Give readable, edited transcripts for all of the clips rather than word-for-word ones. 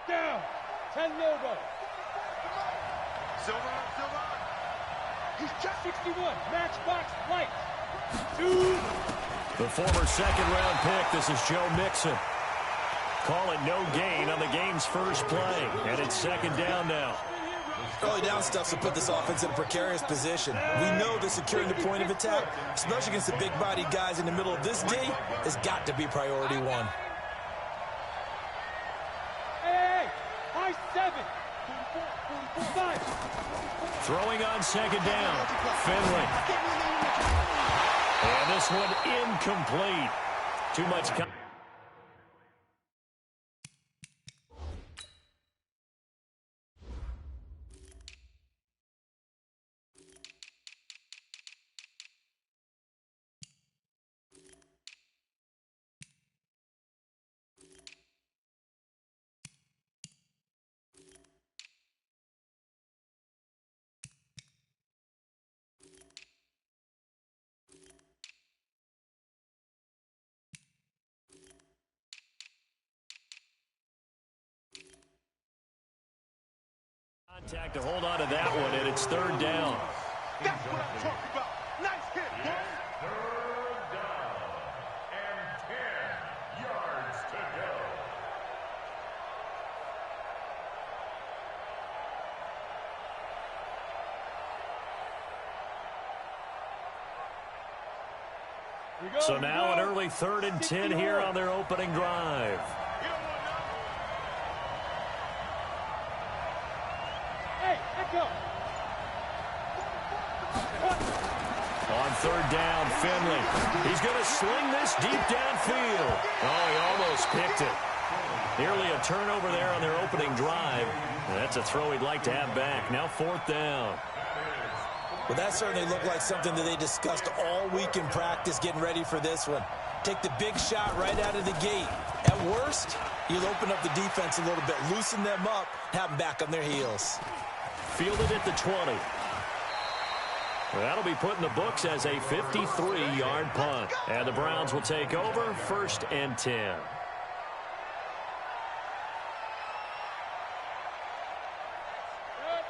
Down. 10 Lobo. Silver. He's just 61. Matchbox light. 2. The former second-round pick, this is Joe Mixon. Call it no gain on the game's first play. And it's second down now. Early down stuff to put this offense in a precarious position. We know that securing the point of attack, especially against the big-bodied guys in the middle of this D, has got to be priority one. Hey, high 7. 5. Throwing on second down. Finley. And this one incomplete. Too much. Contact to hold on to that one, and it's third down. That's what I'm talking about. Nice hit, boy. Third down and 10 yards to go. So now an early 3rd and 10 here on their opening drive. On third down, Finley. He's going to sling this deep downfield. Oh, he almost picked it. Nearly a turnover there on their opening drive. That's a throw he'd like to have back. Now 4th down. Well, that certainly looked like something that they discussed all week in practice getting ready for this one. Take the big shot right out of the gate. At worst, you'll open up the defense a little bit, loosen them up, have them back on their heels. Fielded at the 20. That'll be put in the books as a 53-yard punt. And the Browns will take over 1st and 10.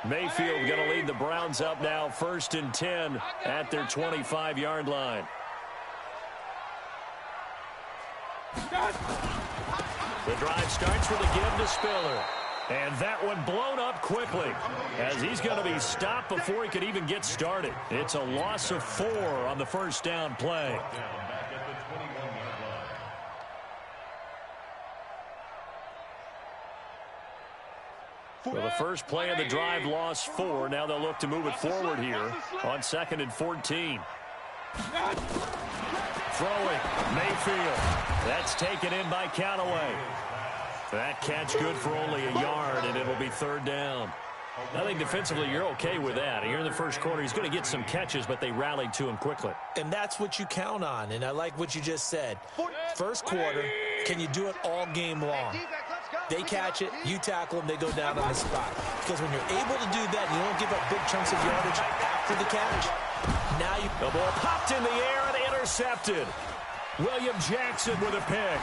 Mayfield going to lead the Browns up now 1st and 10 at their 25-yard line. The drive starts with a give to Spiller. And that one blown up quickly as he's going to be stopped before he could even get started. It's a loss of 4 on the first down play. So the first play of the drive lost 4. Now they'll look to move it forward here on 2nd and 14. Throwing, Mayfield. That's taken in by Callaway. That catch good for only a yard, and it'll be 3rd down. I think defensively you're okay with that. Here in the first quarter, he's going to get some catches, but they rallied to him quickly. And that's what you count on, and I like what you just said. First quarter, can you do it all game long? They catch it, you tackle them, they go down on the spot. Because when you're able to do that, and you don't give up big chunks of yardage after the catch, now you... The ball popped in the air and intercepted. William Jackson with a pick.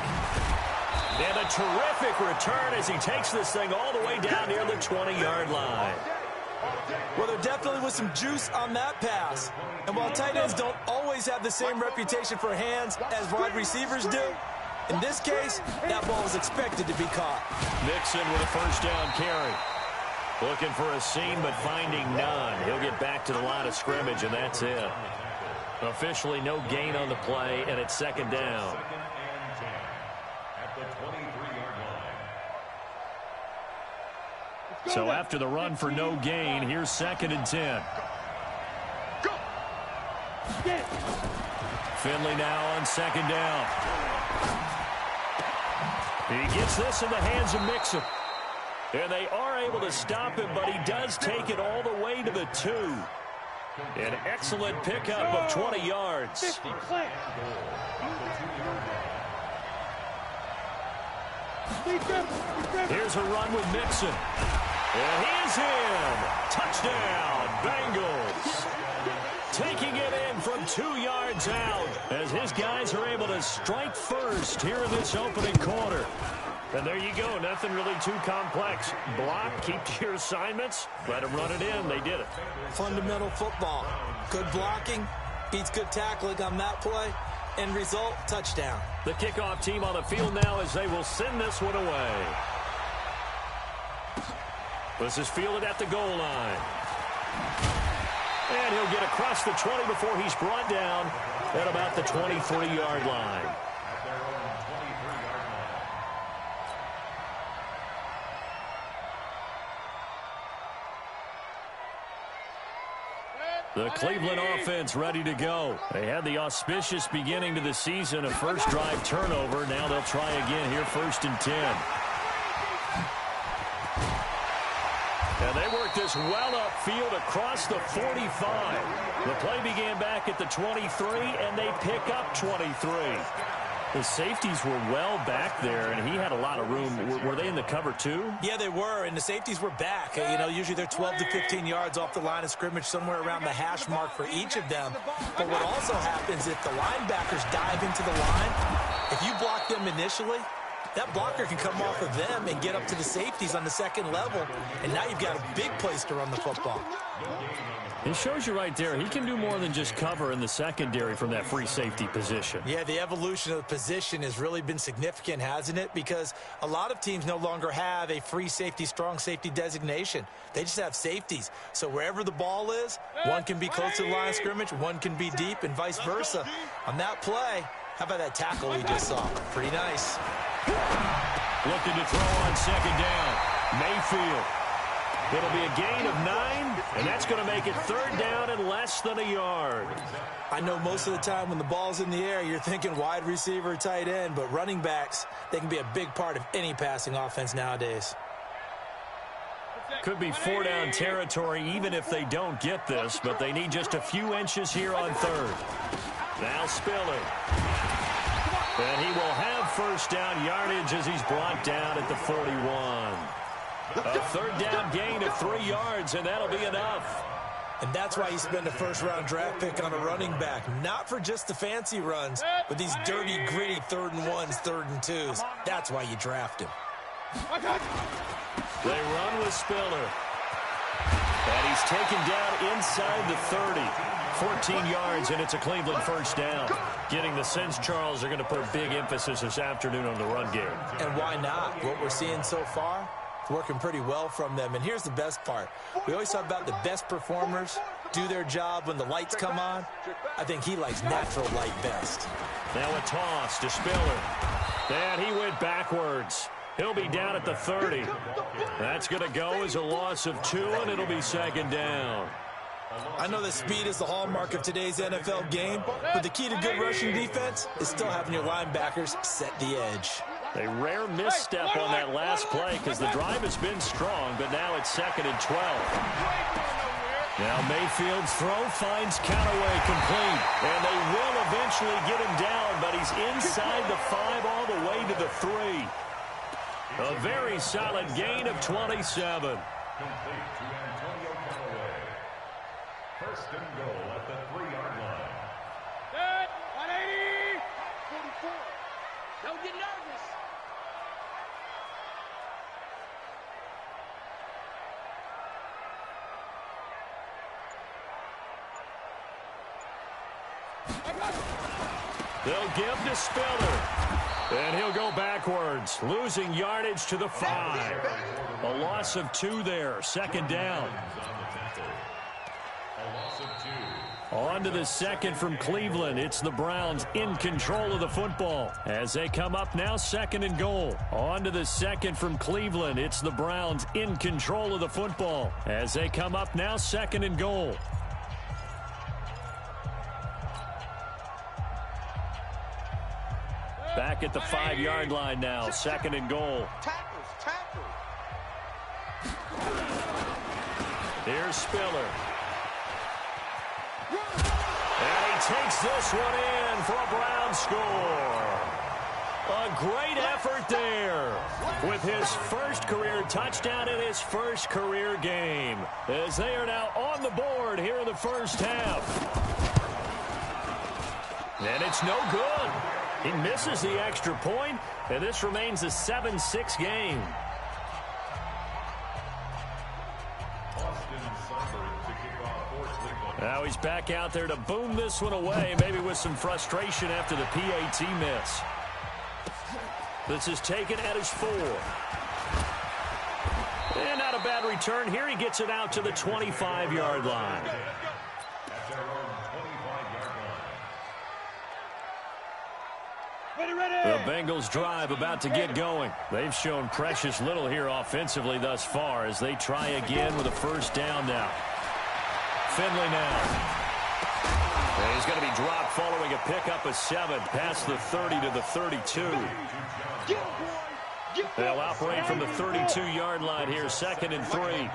And a terrific return as he takes this thing all the way down near the 20-yard line. Well, there definitely was some juice on that pass. And while tight ends don't always have the same reputation for hands as wide receivers do, in this case, that ball was expected to be caught. Mixon with a first down carry. Looking for a seam, but finding none. He'll get back to the line of scrimmage, and that's it. Officially no gain on the play, and it's 2nd down. So after the run for no gain, here's 2nd and 10. Finley now on 2nd down. He gets this in the hands of Mixon. And they are able to stop him, but he does take it all the way to the 2. An excellent pickup of 20 yards. Here's a run with Mixon. And he is in. Touchdown, Bengals. Taking it in from 2 yards out as his guys are able to strike first here in this opening quarter. And there you go. Nothing really too complex. Block, keep to your assignments, let them run it in. They did it. Fundamental football. Good blocking beats good tackling on that play. End result, touchdown. The kickoff team on the field now as they will send this one away. This is fielded at the goal line. And he'll get across the 20 before he's brought down at about the 23-yard line. The Cleveland offense ready to go. They had the auspicious beginning to the season, a first drive turnover. Now they'll try again here, 1st and 10. And they worked this well upfield across the 45. The play began back at the 23, and they pick up 23. The safeties were well back there, and he had a lot of room. Were they in the cover too? Yeah, they were, and the safeties were back. You know, usually they're 12 to 15 yards off the line of scrimmage, somewhere around the hash mark for each of them. But what also happens if the linebackers dive into the line, if you block them initially, that blocker can come off of them and get up to the safeties on the second level, and now you've got a big place to run the football. It shows you right there, he can do more than just cover in the secondary from that free safety position. Yeah, the evolution of the position has really been significant, hasn't it? Because a lot of teams no longer have a free safety, strong safety designation. They just have safeties. So wherever the ball is, one can be close to the line of scrimmage, one can be deep, and vice versa. On that play, how about that tackle we just saw? Pretty nice. Looking to throw on 2nd down. Mayfield. It'll be a gain of 9, and that's going to make it 3rd down and less than a yard. I know most of the time when the ball's in the air, you're thinking wide receiver, tight end, but running backs, they can be a big part of any passing offense nowadays. Could be 4-down territory even if they don't get this, but they need just a few inches here on 3rd. Now Spiller. And he will have 1st down yardage as he's brought down at the 41. A 3rd down gain of 3 yards, and that'll be enough. And that's why you spend a 1st-round draft pick on a running back. Not for just the fancy runs, but these dirty, gritty 3rd and 1s, 3rd and 2s. That's why you draft him. They run with Spiller. And he's taken down inside the 30. 14 yards, and it's a Cleveland 1st down. Getting the sense, Charles, they're going to put a big emphasis this afternoon on the run game. And why not? What we're seeing so far, it's working pretty well from them. And here's the best part. We always talk about the best performers do their job when the lights come on. I think he likes natural light best. Now a toss to Spiller. And he went backwards. He'll be down at the 30. That's going to go as a loss of 2, and it'll be 2nd down. I know that speed is the hallmark of today's NFL game, but the key to good rushing defense is still having your linebackers set the edge. A rare misstep on that last play because the drive has been strong, but now it's 2nd and 12. Now Mayfield's throw finds Callaway complete, and they will eventually get him down, but he's inside the 5 all the way to the 3. A very solid gain of 27. Complete to Antonio Callaway. 1st and goal at the 3-yard line. Set, 180, 44. Don't get nervous. They'll give to Spiller. And he'll go backwards, losing yardage to the 5. A loss of 2 there, 2nd down. On to the 2nd from Cleveland. It's the Browns in control of the football. As they come up now, 2nd and goal. On to the 2nd from Cleveland. It's the Browns in control of the football. As they come up now, 2nd and goal. Back at the 5-yard line now, 2nd and goal. Here's Spiller. And he takes this one in for a Brown score. A great effort there with his 1st career touchdown in his 1st career game as they are now on the board here in the 1st half. And it's no good. He misses the extra point, And this remains a 7-6 game. Now he's back out there to boom this one away, maybe with some frustration after the PAT miss. This is taken at his 4. And not a bad return here. He gets it out to the 25-yard line. The Bengals drive about to get going. They've shown precious little here offensively thus far as they try again with a first down now. Finley now. And he's going to be dropped following a pickup of 7 past the 30 to the 32. They'll operate from the 32-yard line here, 2nd and 3.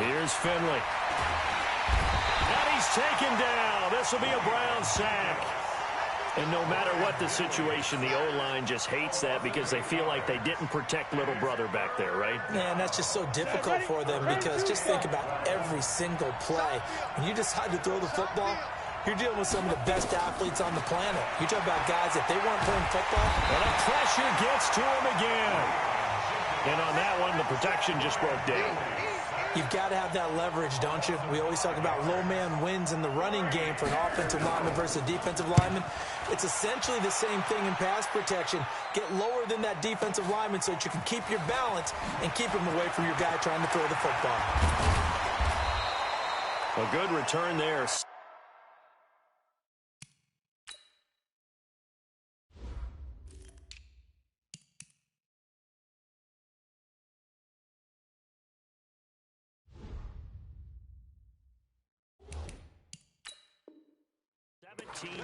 Here's Finley. And he's taken down. This will be a Brown sack. And no matter what the situation, the O-line just hates that because they feel like they didn't protect little brother back there, right? Man, that's just so difficult for them because just think about every single play. When you decide to throw the football, you're dealing with some of the best athletes on the planet. You talk about guys, if they weren't playing football. And the pressure gets to him again. And on that one, the protection just broke down. You've got to have that leverage, don't you? We always talk about low man wins in the running game for an offensive lineman versus a defensive lineman. It's essentially the same thing in pass protection. Get lower than that defensive lineman so that you can keep your balance and keep him away from your guy trying to throw the football. A good return there.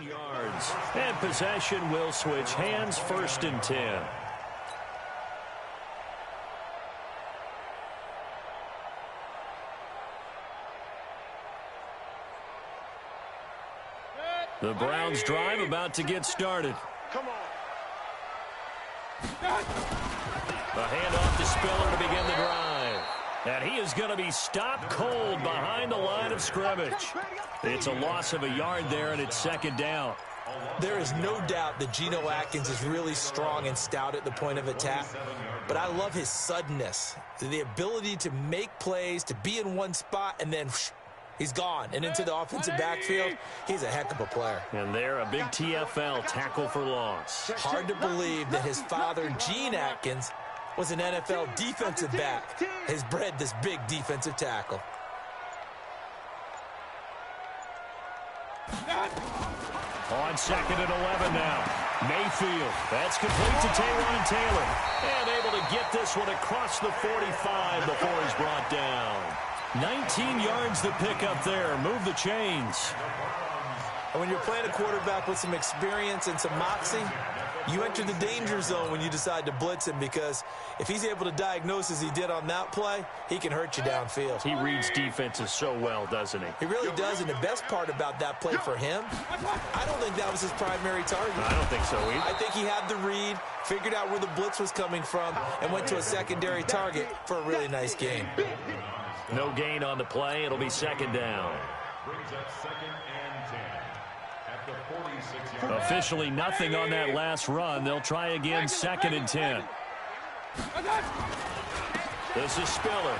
Yards. And possession will switch hands, 1st and 10. The Browns drive about to get started. Come on. A handoff to Spiller to begin the drive. And he is going to be stopped cold behind the line of scrimmage. It's a loss of a yard there, and it's 2nd down. There is no doubt that Geno Atkins is really strong and stout at the point of attack, but I love his suddenness, the ability to make plays, to be in one spot, and then he's gone and into the offensive backfield. He's a heck of a player. And there, a big TFL, tackle for loss. Hard to believe that his father, Gene Atkins, was an NFL defensive back, has bred this big defensive tackle. On 2nd and 11 now. Mayfield. That's complete to Taywan Taylor. And able to get this one across the 45 before he's brought down. 19 yards to pick up there. Move the chains. And when you're playing a quarterback with some experience and some moxie, you enter the danger zone when you decide to blitz him, because if he's able to diagnose as he did on that play, he can hurt you downfield. He reads defenses so well, doesn't he? He really does, and the best part about that play for him, I don't think that was his primary target. I don't think so either. I think he had the read, figured out where the blitz was coming from, and went to a secondary target for a really nice gain. No gain on the play. It'll be 2nd down. Brings up 2nd and 10. At the 46-yard line. Officially nothing on that last run. They'll try again, 2nd and 10. This is Spiller.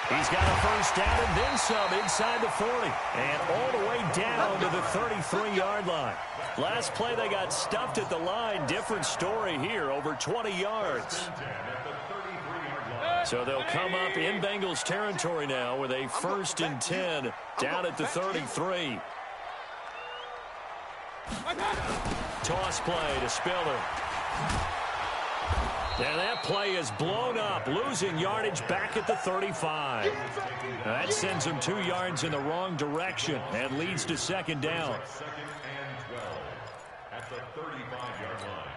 He's got a first down and then some inside the 40. And all the way down to the 33-yard line. Last play they got stuffed at the line. Different story here, over 20 yards. So they'll come up in Bengals territory now with a 1st and 10 down at the 33. Toss play to Spiller. And that play is blown up, losing yardage back at the 35. That sends him 2 yards in the wrong direction and leads to 2nd down. 2nd and 12 at the 35-yard line.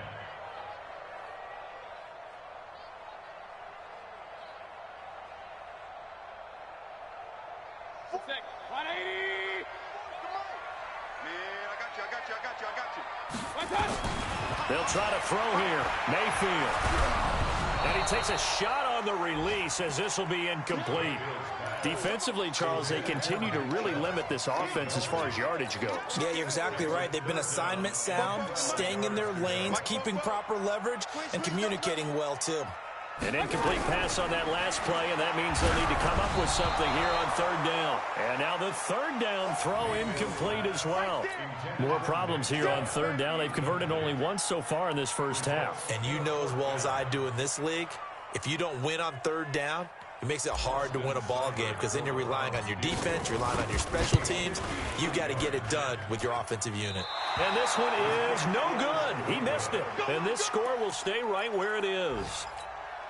Man, I got you. They'll try to throw here. Mayfield. And he takes a shot on the release as this will be incomplete. Defensively, Charles, they continue to really limit this offense as far as yardage goes. Yeah, you're exactly right. They've been assignment sound, staying in their lanes, keeping proper leverage, and communicating well, too. An incomplete pass on that last play, and that means they'll need to come up with something here on third down. And now the third down throw incomplete as well. More problems here on third down. They've converted only once so far in this first half. And you know as well as I do in this league, if you don't win on third down, it makes it hard to win a ball game because then you're relying on your defense, you're relying on your special teams. You got to get it done with your offensive unit. And this one is no good. He missed it. And this score will stay right where it is.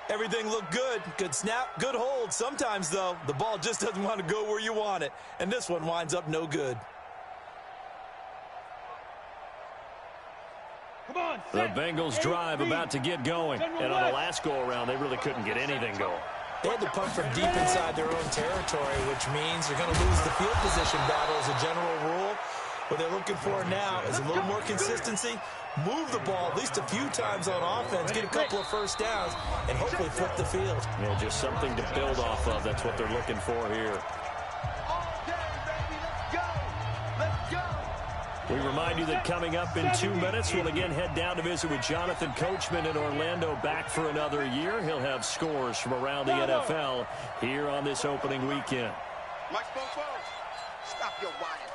Everything looked good. Good snap, good hold. Sometimes, though, the ball just doesn't want to go where you want it. And this one winds up no good. Come on, the Bengals drive about to get going. And on the last go-around, they really couldn't get anything going. They had to punt from deep inside their own territory, which means they're going to lose the field position battle as a general rule. What they're looking for now is a little more consistency, move the ball at least a few times on offense, get a couple of first downs, and hopefully flip the field. Yeah, just something to build off of. That's what they're looking for here. We remind you that coming up in 2 minutes, we'll again head down to visit with Jonathan Coachman in Orlando, back for another year. He'll have scores from around the NFL here on this opening weekend. Mike, stop your whining.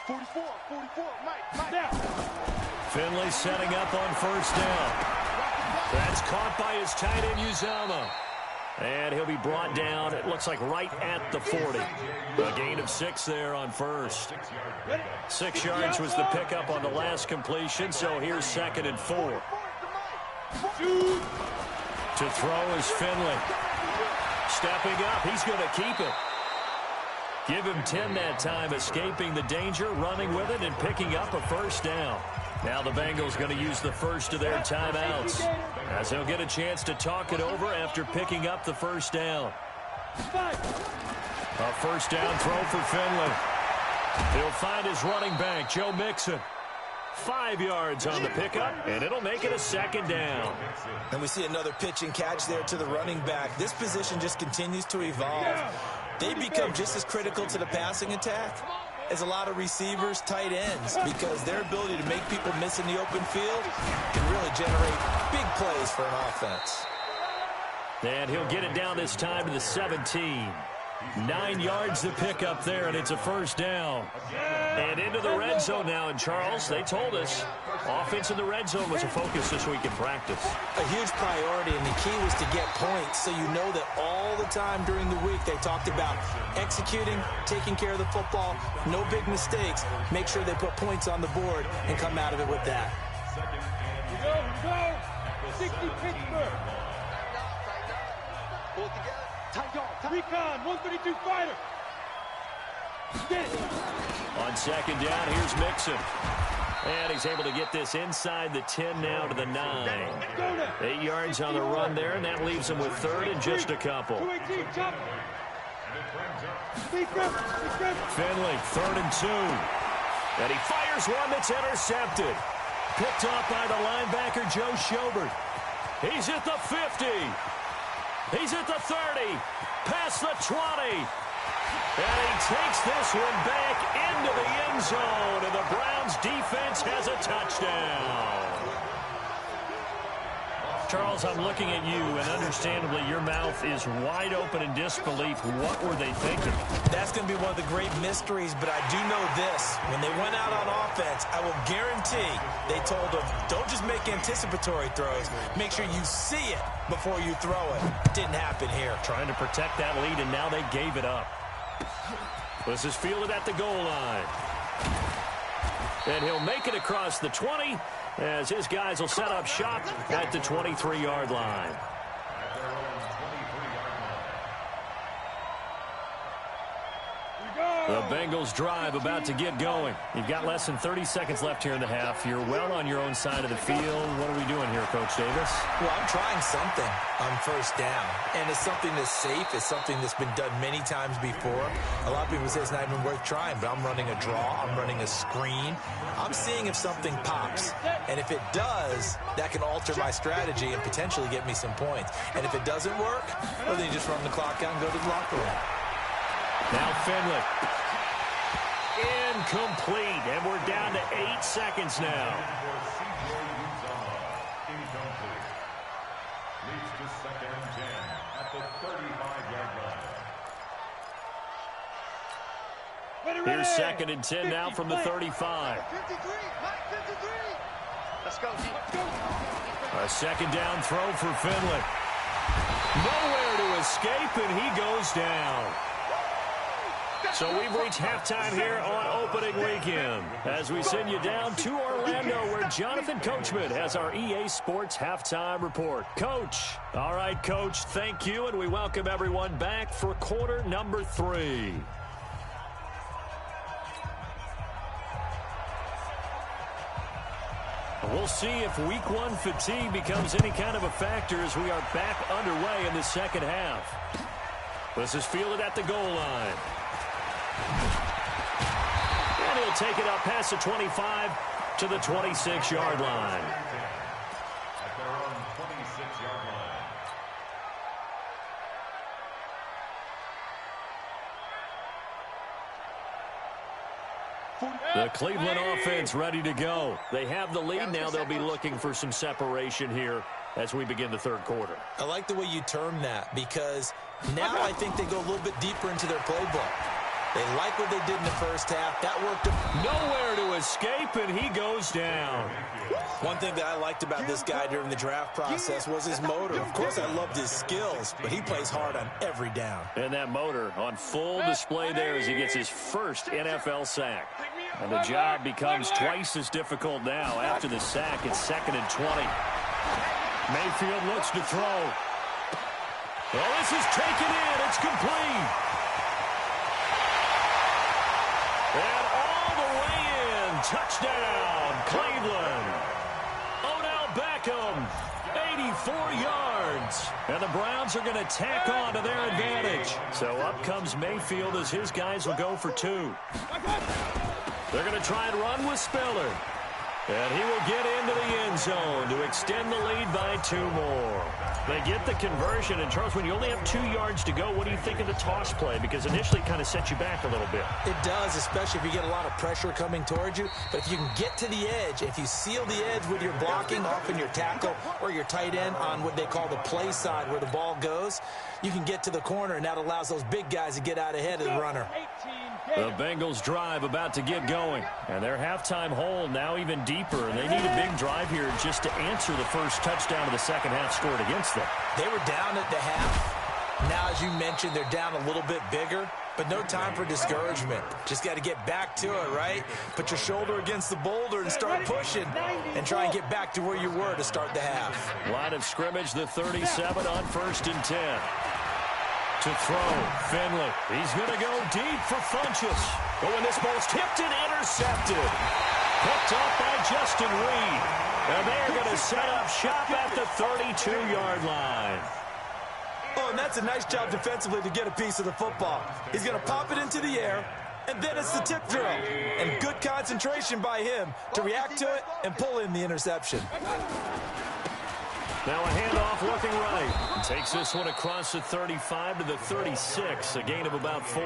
44, Mike. Now. Finley setting up on first down. That's caught by his tight end, Uzama. And he'll be brought down, it looks like right at the 40. A gain of 6 there on first. 6 yards was the pickup on the last completion, so here's 2nd and 4. To throw is Finley. Stepping up, he's going to keep it. Give him 10 that time, escaping the danger, running with it, and picking up a first down. Now the Bengals going to use the first of their timeouts, as they'll get a chance to talk it over after picking up the first down. A first down throw for Finley. He'll find his running back, Joe Mixon. 5 yards on the pickup, and it'll make it a 2nd down. And we see another pitch and catch there to the running back. This position just continues to evolve. They become just as critical to the passing attack as a lot of receivers, tight ends, because their ability to make people miss in the open field can really generate big plays for an offense. And he'll get it down this time to the 17. 9 yards to pick up there, and it's a first down. And into the red zone now. And Charles, they told us offense in the red zone was a focus this week in practice. A huge priority, and the key was to get points, so you know that all the time during the week they talked about executing, taking care of the football, no big mistakes, make sure they put points on the board and come out of it with that. Go, 60 Pittsburgh. Pull it together. Recon, 132 fighter. On 2nd down, here's Mixon. And he's able to get this inside the 10 now to the 9. 8 yards on the run there, and that leaves him with 3rd and just a couple. Finley, 3rd and 2. And he fires one that's intercepted. Picked off by the linebacker, Joe Schobert. He's at the 50. He's at the 30, past the 20, and he takes this one back into the end zone, and the Browns defense has a touchdown. Charles, I'm looking at you, and understandably your mouth is wide open in disbelief. What were they thinking? That's going to be one of the great mysteries, but I do know this. When they went out on offense, I will guarantee they told them, don't just make anticipatory throws. Make sure you see it before you throw it. Didn't happen here. Trying to protect that lead, and now they gave it up. This is fielded at the goal line. And he'll make it across the 20, as his guys will set up shop at the 23-yard line. We go. The Bengals drive about to get going. You've got less than 30 seconds left here in the half. You're well on your own side of the field. What are we doing here, Coach Davis? Well, I'm trying something on first down, and it's something that's safe. It's something that's been done many times before. A lot of people say it's not even worth trying, but I'm running a draw. I'm running a screen. I'm seeing if something pops, and if it does, that can alter my strategy and potentially get me some points. And if it doesn't work, well, then you just run the clock out and go to the locker room. Now Finley. Incomplete, and we're down to 8 seconds now. Leads to 2nd and 10 at the 35-yard line. Here's 2nd and 10 now from the 35. 53. Let's go. A second down throw for Finley. Nowhere to escape, and he goes down. So we've reached halftime here on opening weekend as we send you down to Orlando where Jonathan Coachman has our EA Sports halftime report. Coach. All right, Coach, thank you, and we welcome everyone back for quarter number 3. We'll see if week 1 fatigue becomes any kind of a factor as we are back underway in the second half. This is fielded at the goal line. And he'll take it up past the 25 to the 26-yard line. At their own 26-yard line. The Cleveland offense ready to go. They have the lead. Now they'll be looking for some separation here as we begin the third quarter. I like the way you term that because now I think they go a little bit deeper into their playbook. They like what they did in the first half. That worked. Nowhere to escape, and he goes down. One thing that I liked about this guy during the draft process was his motor. Of course, I loved his skills, but he plays hard on every down. And that motor on full display there as he gets his first NFL sack. And the job becomes twice as difficult now after the sack. It's 2nd and 20. Mayfield looks to throw. Well, this is taken in. It's complete. And all the way in. Touchdown, Cleveland. Odell Beckham, 84 yards. And the Browns are going to tack on to their advantage. So up comes Mayfield as his guys will go for 2. They're going to try and run with Spiller. And he will get into the end zone to extend the lead by 2 more. They get the conversion. And, Charles, when you only have 2 yards to go, what do you think of the toss play? Because initially it kind of sets you back a little bit. It does, especially if you get a lot of pressure coming towards you. But if you can get to the edge, if you seal the edge with your blocking, often your tackle or your tight end on what they call the play side where the ball goes, you can get to the corner, and that allows those big guys to get out ahead of the runner. The Bengals drive about to get going. And their halftime hole now even deeper. And they need a big drive here just to answer the first touchdown of the second half scored against them. They were down at the half. Now, as you mentioned, they're down a little bit bigger. But no time for discouragement. Just got to get back to it, right? Put your shoulder against the boulder and start pushing. And try and get back to where you were to start the half. Line of scrimmage, the 37 on 1st and 10. To throw, Finley. He's going to go deep for Funchess. But when this ball's tipped and intercepted. Picked up by Justin Reed. And they're going to set up shop at the 32-yard line. Oh, and that's a nice job defensively to get a piece of the football. He's going to pop it into the air, and then it's the tip drill. And good concentration by him to react to it and pull in the interception. Now a handoff looking right. Takes this one across the 35 to the 36, a gain of about 4.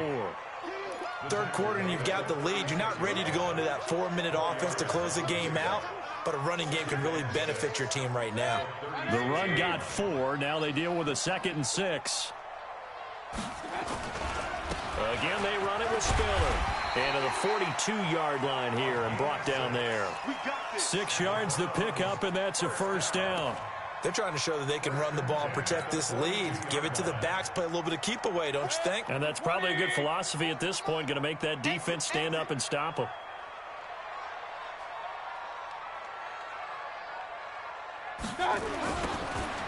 Third quarter and you've got the lead. You're not ready to go into that 4-minute offense to close the game out, but a running game can really benefit your team right now. The run got 4. Now they deal with a 2nd and 6. Again, they run it with Spiller. And to the 42-yard line here and brought down there. 6 yards the pickup, and that's a first down. They're trying to show that they can run the ball and protect this lead. Give it to the backs, play a little bit of keep away, don't you think? And that's probably a good philosophy at this point, going to make that defense stand up and stop them.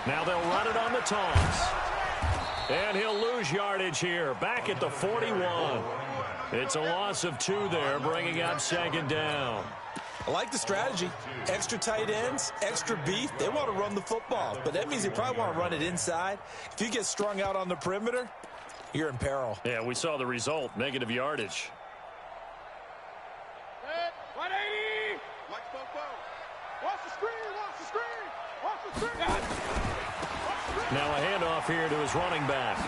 Now they'll run it on the toss. And he'll lose yardage here, back at the 41. It's a loss of 2 there, bringing up 2nd down. I like the strategy. Extra tight ends, extra beef. They want to run the football, but that means they probably want to run it inside. If you get strung out on the perimeter, you're in peril. Yeah, we saw the result, negative yardage. 180. Watch Bobo. Watch the screen. Watch the screen. Watch the screen. Now a handoff here to his running back.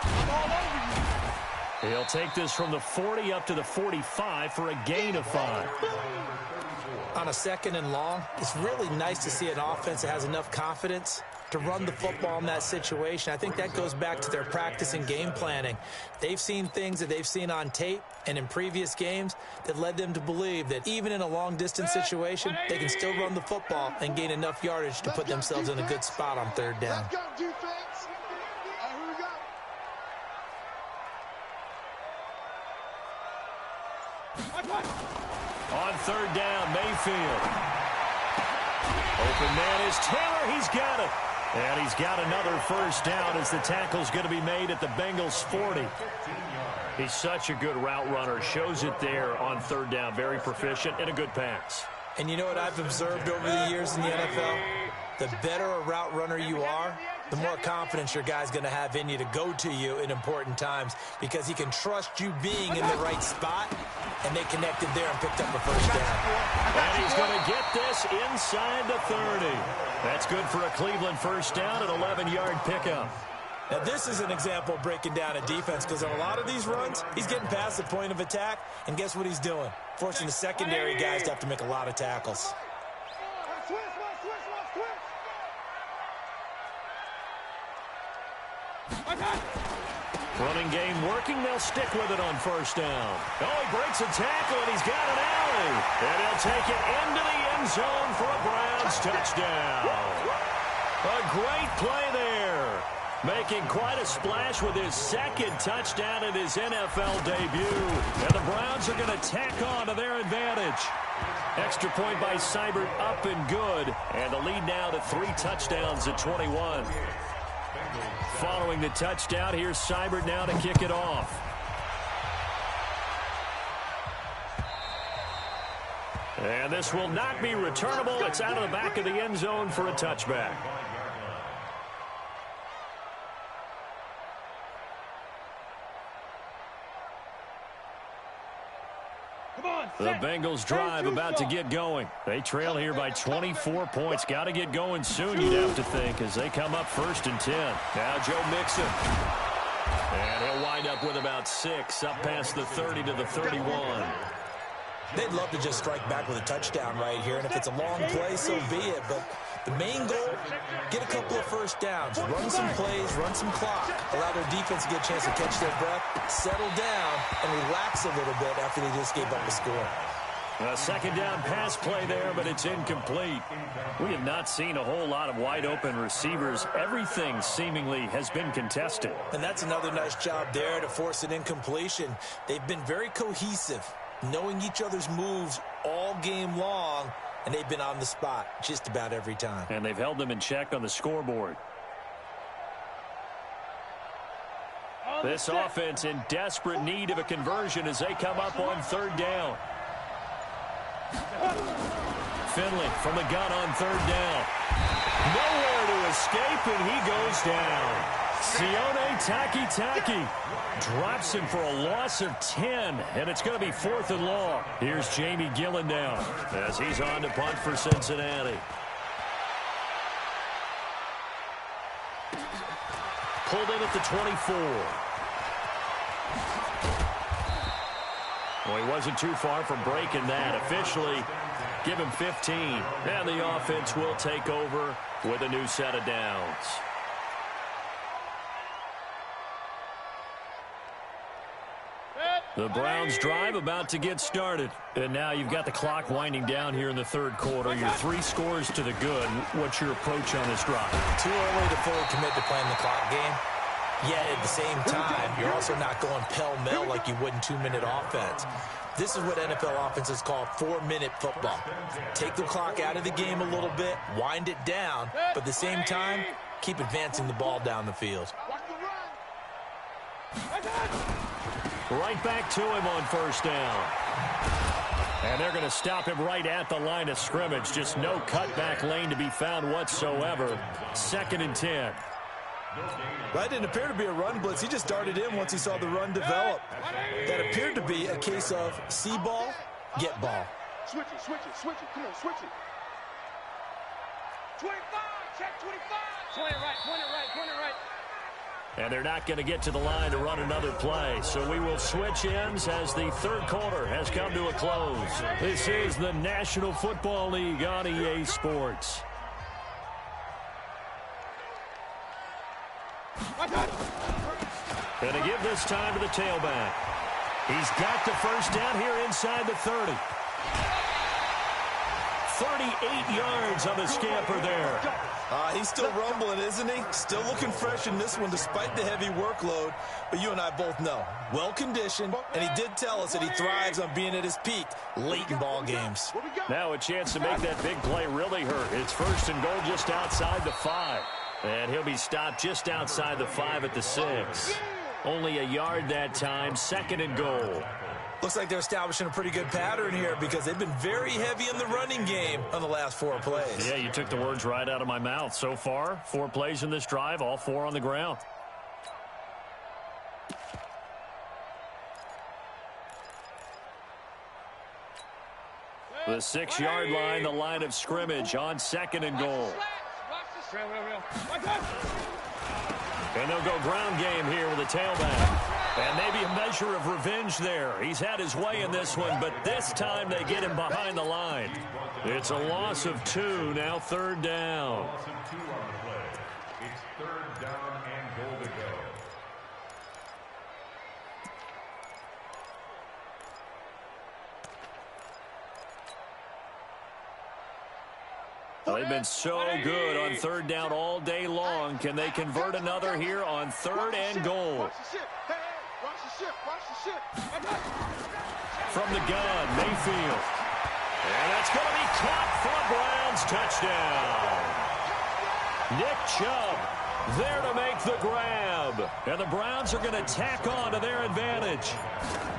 I'm all over you. He'll take this from the 40 up to the 45 for a gain of 5. On a 2nd and long, it's really nice to see an offense that has enough confidence to run the football in that situation. I think that goes back to their practice and game planning. They've seen things that they've seen on tape and in previous games that led them to believe that even in a long-distance situation, they can still run the football and gain enough yardage to put themselves in a good spot on 3rd down. Let's go, defense. Here we go. On 3rd down, Mayfield. Open man is Taylor. He's got it. And he's got another 1st down as the tackle's going to be made at the Bengals' 40. He's such a good route runner. Shows it there on 3rd down. Very proficient and a good pass. And you know what I've observed over the years in the NFL? The better a route runner you are, the more confidence your guy's going to have in you to go to you in important times because he can trust you being in the right spot, and they connected there and picked up a 1st down. And he's going to get this inside the 30. That's good for a Cleveland 1st down, an 11-yard pickup. Now, this is an example of breaking down a defense because on a lot of these runs, he's getting past the point of attack, and guess what he's doing? Forcing the secondary guys to have to make a lot of tackles. Running game working. They'll stick with it on 1st down. Oh, he breaks a tackle, and he's got an alley. And he'll take it into the end zone for a Browns touchdown. A great play there. Making quite a splash with his 2nd touchdown in his NFL debut. And the Browns are going to tack on to their advantage. Extra point by Seibert up and good. And the lead now to 3 touchdowns at 21. Following the touchdown, here's Seibert now to kick it off. And this will not be returnable. It's out of the back of the end zone for a touchback. The Bengals drive about to get going. They trail here by 24 points. Got to get going soon, you'd have to think, as they come up 1st and 10. Now Joe Mixon. And he'll wind up with about 6, up past the 30 to the 31. They'd love to just strike back with a touchdown right here, and if it's a long play, so be it. But the main goal, get a couple of 1st downs, run some plays, run some clock, allow their defense to get a chance to catch their breath, settle down, and relax a little bit after they just gave up a score. A 2nd down pass play there, but it's incomplete. We have not seen a whole lot of wide-open receivers. Everything seemingly has been contested. And that's another nice job there to force an incompletion. They've been very cohesive, knowing each other's moves all game long, and they've been on the spot just about every time. And they've held them in check on the scoreboard. This offense in desperate need of a conversion as they come up on 3rd down. Finley from the gun on 3rd down. Nowhere to escape, and he goes down. Sione Takitaki drops him for a loss of 10, and it's going to be 4th and long. Here's Jamie Gillen down as he's on to punt for Cincinnati. Pulled in at the 24. Well, he wasn't too far from breaking that. Officially, give him 15. And the offense will take over with a new set of downs. The Browns drive about to get started. And now you've got the clock winding down here in the 3rd quarter. Your 3 scores to the good. What's your approach on this drive? Too early to fully commit to playing the clock game. Yet at the same time, you're also not going pell-mell like you would in 2-minute offense. This is what NFL offenses call 4-minute football. Take the clock out of the game a little bit, wind it down, but at the same time, keep advancing the ball down the field. Right back to him on first down. And they're going to stop him right at the line of scrimmage. Just no cutback lane to be found whatsoever. 2nd and 10. That didn't appear to be a run blitz. He just darted in once he saw the run develop. That appeared to be a case of see ball, get ball. Switch it, switch it, switch it. Come on, switch it. 25, check 25. Point it right, point it right, point it right. And they're not going to get to the line to run another play. So we will switch ends as the third quarter has come to a close. This is the National Football League on EA Sports. Going to give this time to the tailback. He's got the first down here inside the 30. 38 yards on the scamper there. He's still rumbling, isn't he? Still looking fresh in this one despite the heavy workload. But you and I both know, well-conditioned, and he did tell us that he thrives on being at his peak late in ball games. Now a chance to make that big play really hurt. It's 1st and goal just outside the 5. And he'll be stopped just outside the 5 at the 6. Only a yard that time, 2nd and goal. Looks like they're establishing a pretty good pattern here because they've been very heavy in the running game on the last 4 plays. Yeah, you took the words right out of my mouth. So far, 4 plays in this drive, all 4 on the ground. The 6-yard line, the line of scrimmage on 2nd and goal. And they'll go ground game here with a tailback. And maybe a measure of revenge there. He's had his way in this one, but this time they get him behind the line. It's a loss of 2, now 3rd down. It's 3rd down and goal to go. They've been so good on 3rd down all day long. Can they convert another here on 3rd and goal? From the gun, Mayfield. And that's going to be caught for a Browns touchdown. Nick Chubb there to make the grab. And the Browns are going to tack on to their advantage.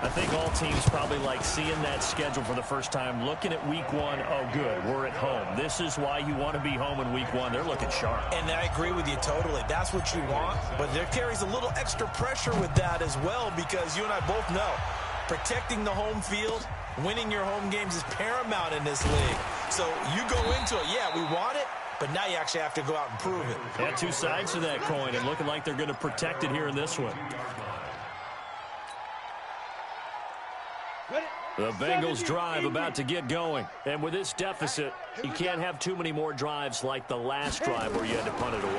I think all teams probably like seeing that schedule for the first time, looking at week 1. Oh, good, we're at home. This is why you want to be home in week 1. They're looking sharp. And I agree with you totally. That's what you want. But there carries a little extra pressure with that as well because you and I both know protecting the home field, winning your home games is paramount in this league. So you go into it, yeah, we want it, but now you actually have to go out and prove it. Yeah, 2 sides to that coin, and looking like they're going to protect it here in this one. The Bengals drive about to get going. And with this deficit, you can't have too many more drives like the last drive where you had to punt it away.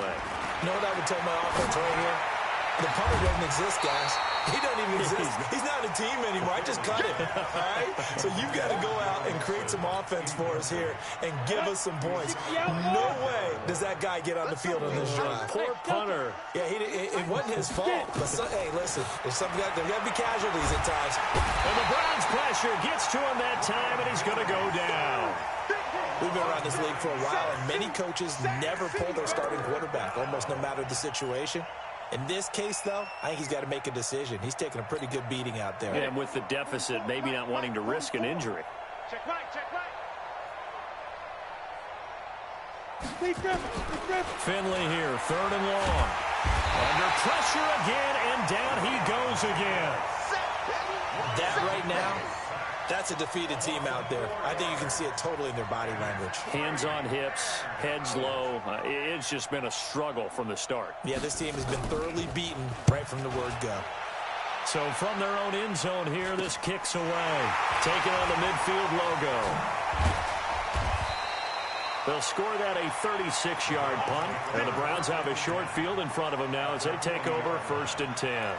You know what I would tell my offense right here? The punter doesn't exist, guys. He doesn't even exist. He's not a team anymore. I just cut him, all right? So you've got to go out and create some offense for us here and give us some points. No way does that guy get on the field on this drive. Poor punter. Yeah, it wasn't his fault. But hey, listen, there's there got to be casualties at times. And the Browns pressure gets to him that time, and he's going to go down. We've been around this league for a while, and many coaches never pull their starting quarterback, almost no matter the situation. In this case, though, I think he's got to make a decision. He's taking a pretty good beating out there. Yeah, and with the deficit, maybe not wanting to risk an injury. Check right, check right. Steve Griffin. Finley here, 3rd and long. Under pressure again, and down he goes again. That right now, that's a defeated team out there. I think you can see it totally in their body language. Hands on hips, heads low. It's just been a struggle from the start. Yeah, this team has been thoroughly beaten right from the word go. So from their own end zone here, this kicks away. Taking on the midfield logo. They'll score that a 36-yard punt. And the Browns have a short field in front of them now as they take over 1st and 10.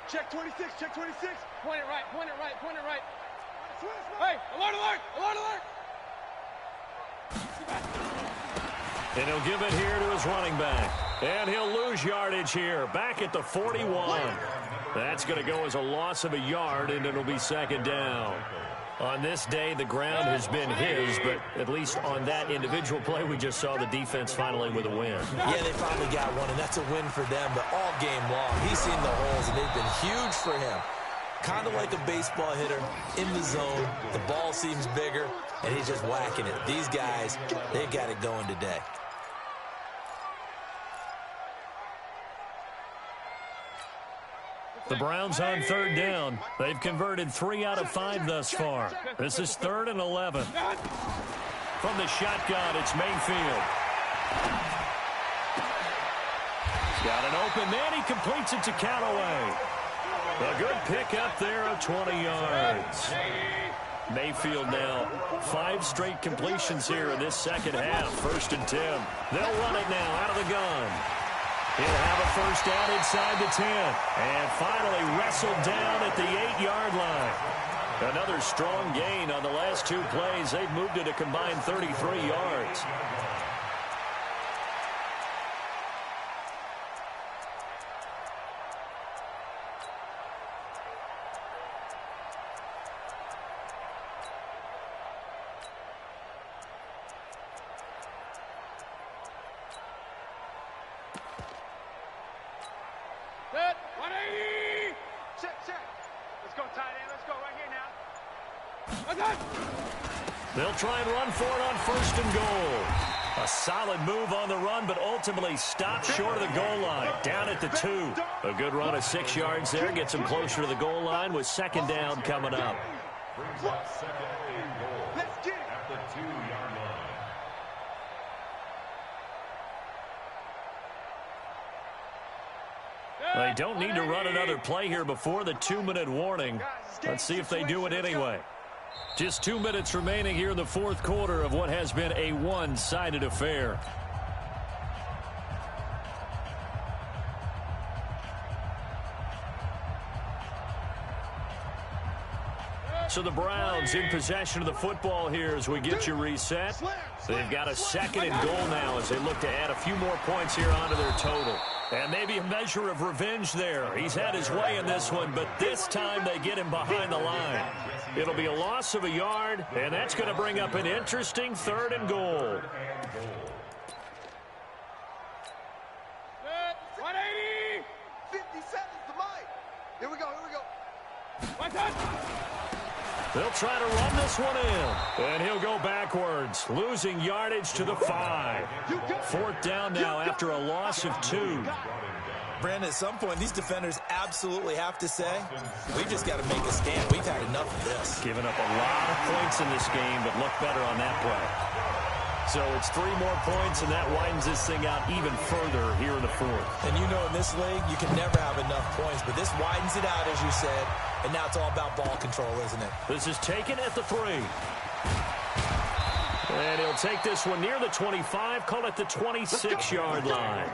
Check 26, check 26. Point it right, point it right, point it right. Hey, alert, alert, alert, alert. And he'll give it here to his running back. And he'll lose yardage here, back at the 41. That's going to go as a loss of a yard, and it'll be 2nd down. On this day, the ground has been his, but at least on that individual play, we just saw the defense finally with a win. Yeah, they finally got one, and that's a win for them, but all game long, he's seen the holes, and they've been huge for him. Kind of like a baseball hitter in the zone. The ball seems bigger, and he's just whacking it. These guys, they've got it going today. The Browns on third down. They've converted 3 out of 5 thus far. This is 3rd and 11. From the shotgun, it's Mayfield. He's got an open man. He completes it to Callaway. A good pick up there of 20 yards. Mayfield now 5 straight completions here in this second half. 1st and 10. They'll run it now out of the gun. He'll have a first down inside the 10. And finally wrestled down at the 8-yard line. Another strong gain on the last 2 plays. They've moved it a combined 33 yards. They'll try and run for it on 1st and goal. A solid move on the run, but ultimately stopped short of the goal line. Down at the 2. A good run of 6 yards there. Gets him closer to the goal line with 2nd down coming up. Brings up 2nd and goal at the 2-yard line. They don't need to run another play here before the 2-minute warning. Let's see if they do it anyway. Just 2 minutes remaining here in the 4th quarter of what has been a one-sided affair. So the Browns in possession of the football here as we get you reset. They've got a 2nd and goal now as they look to add a few more points here onto their total. And maybe a measure of revenge there. He's had his way in this one, but this time they get him behind the line. It'll be a loss of a yard, and that's going to bring up an interesting 3rd and goal. 180! 50 seconds to mine. Here we go, here we go. One touch. They'll try to run this one in, and he'll go backwards, losing yardage to the 5. 4th down now after a loss of 2. Brandon, at some point, these defenders absolutely have to say, we've just got to make a stand. We've had enough of this. Giving up a lot of points in this game, but look better on that play. So it's 3 more points, and that widens this thing out even further here in the 4th. And you know in this league, you can never have enough points, but this widens it out, as you said, and now it's all about ball control, isn't it? This is taken at the 3. And he'll take this one near the 25, call it the 26-yard line.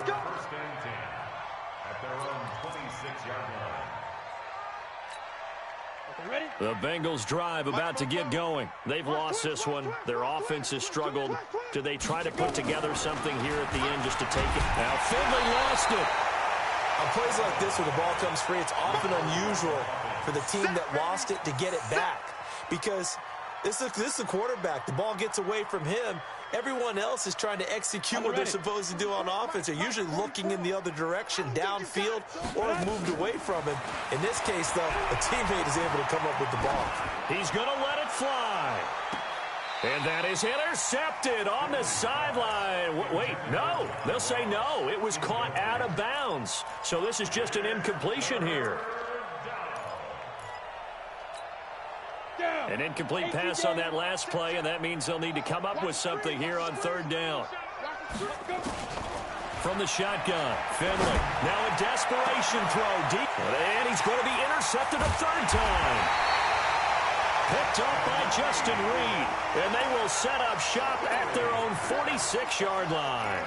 The Bengals drive about to get going. They've lost this one. Their offense has struggled. Do they try to put together something here at the end just to take it? Now Finley lost it. On plays like this where the ball comes free, it's often unusual for the team that lost it to get it back. Because this is a quarterback. The ball gets away from him. Everyone else is trying to execute what they're supposed to do on offense. They're usually looking in the other direction, downfield, or have moved away from him. In this case, though, a teammate is able to come up with the ball. He's going to let it fly. And that is intercepted on the sideline. Wait, no. They'll say no. It was caught out of bounds. So this is just an incompletion here. An incomplete pass on that last play, and that means they'll need to come up with something here on 3rd down. From the shotgun, Finley. Now a desperation throw deep. And he's going to be intercepted a 3rd time. Picked up by Justin Reed. And they will set up shop at their own 46-yard line.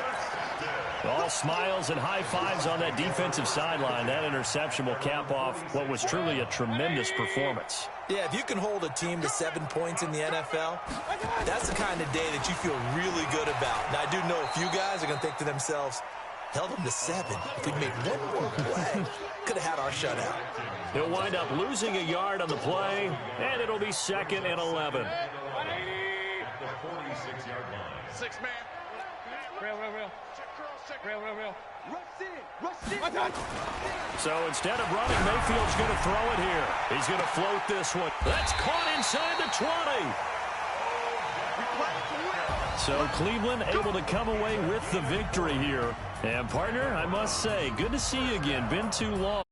All smiles and high fives on that defensive sideline. That interception will cap off what was truly a tremendous performance. Yeah, if you can hold a team to 7 points in the NFL, that's the kind of day that you feel really good about. Now, I do know a few guys are going to think to themselves, Held them to 7. If we'd made one more play, could have had our shutout. He'll wind up losing a yard on the play, and it'll be 2nd and 11. The 46-yard line. 6-man. Real. Rush in. So instead of running, Mayfield's going to throw it here. He's going to float this one. That's caught inside the 20. So Cleveland able to come away with the victory here. And, partner, I must say, good to see you again. Been too long.